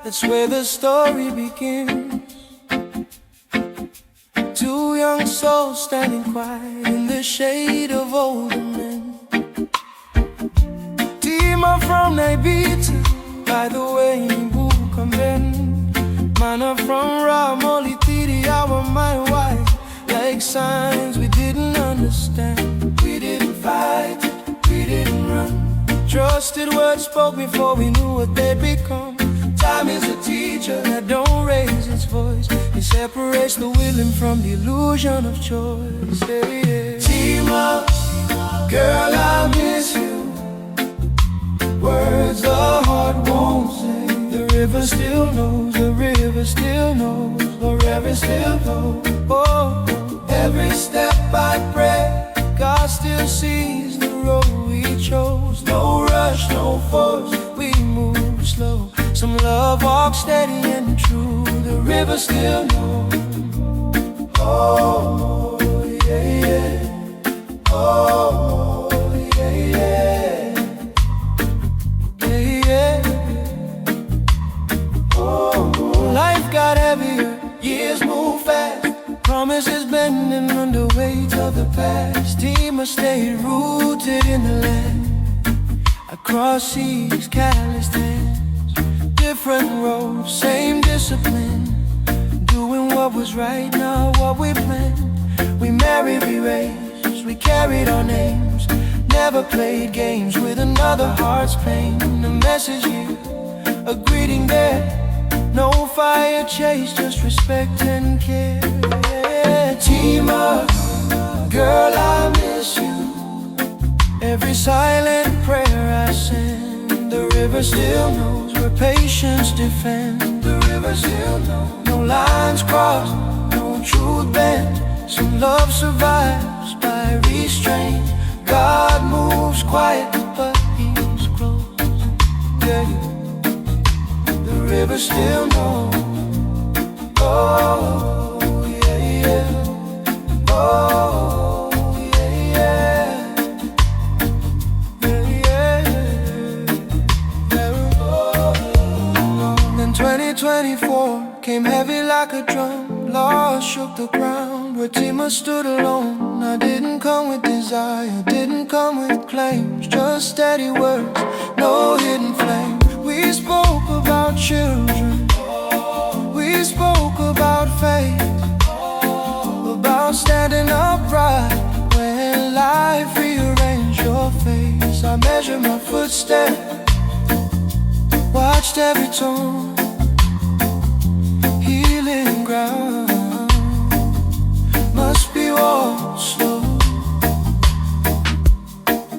That's where the story begins. Two young souls standing quiet in the shade of older men. Tima from Ibiza, by the way, Bukamben. Mana from Ramoli Tiri, our my wife. Like signs we didn't understand. We didn't fight, we didn't run. Trusted words spoke before we knew what they'd become. Time is a teacher that don't raise its voice. It separates the willing from the illusion of choice. Yeah, yeah. Tima, girl, I miss you. Words the heart won't say. The river still knows, the river still knows, forever still knows. Oh, every step I pray, God still sees the road we chose. No rush, no force, we move slow. Some love walks steady and true. The river still knows. Oh, yeah, yeah. Oh, yeah, yeah. Yeah, yeah. Oh, life got heavier, years move fast. Promises bending under weight of the past. Tima stayed rooted in the land. Across seas, calloused hands. Different roads, same discipline. Doing what was right, not what we planned. We married, we raised, we carried our names. Never played games with another heart's pain. A message here, a greeting there. No fire chase, just respect and care. Yeah. Tima, girl, I miss you. Every silent prayer I send. The river still knows where patience defends. The river still knows. No lines crossed, no truth bent. Some love survives by restraint. God moves quiet, but he's close. Yeah. The river still knows. Oh, yeah, yeah. Oh, yeah, yeah. Yeah, yeah. Then 2024 came heavy like a drum. Loss shook the ground where Tima stood alone. I didn't come with desire, didn't come with claims. Just steady words, no hidden flame. We spoke about children, we spoke about faith, about standing upright when life rearranged your face. I measured my footsteps, watched every tone, healing ground must be walked slow.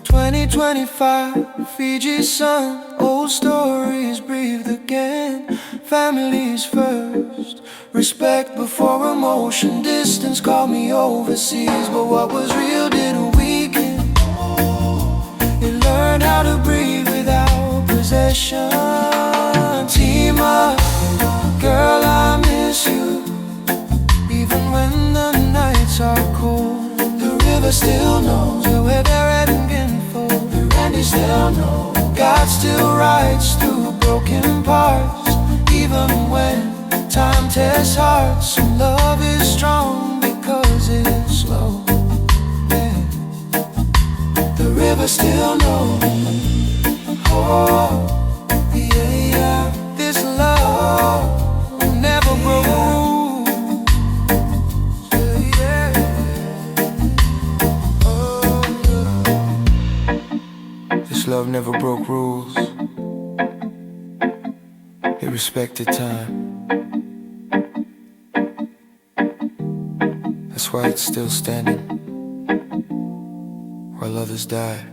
2025, Fiji sun, old stories breathed again. Families first, respect before emotion. Distance called me overseas, but what was real didn't weaken. It learned how to breathe without possession. Tima, girl, I miss you. Even when the nights are cold, the river still knows where there hadn't been fold. The Randy still knows God still writes through broken parts. Even when time tests hearts, and love is strong because it's slow. Yeah. The river still knows. Oh, yeah, yeah. This love never broke rules. Yeah, yeah. Oh, yeah. This love never broke rules. It respected time. That's why it's still standing while others die.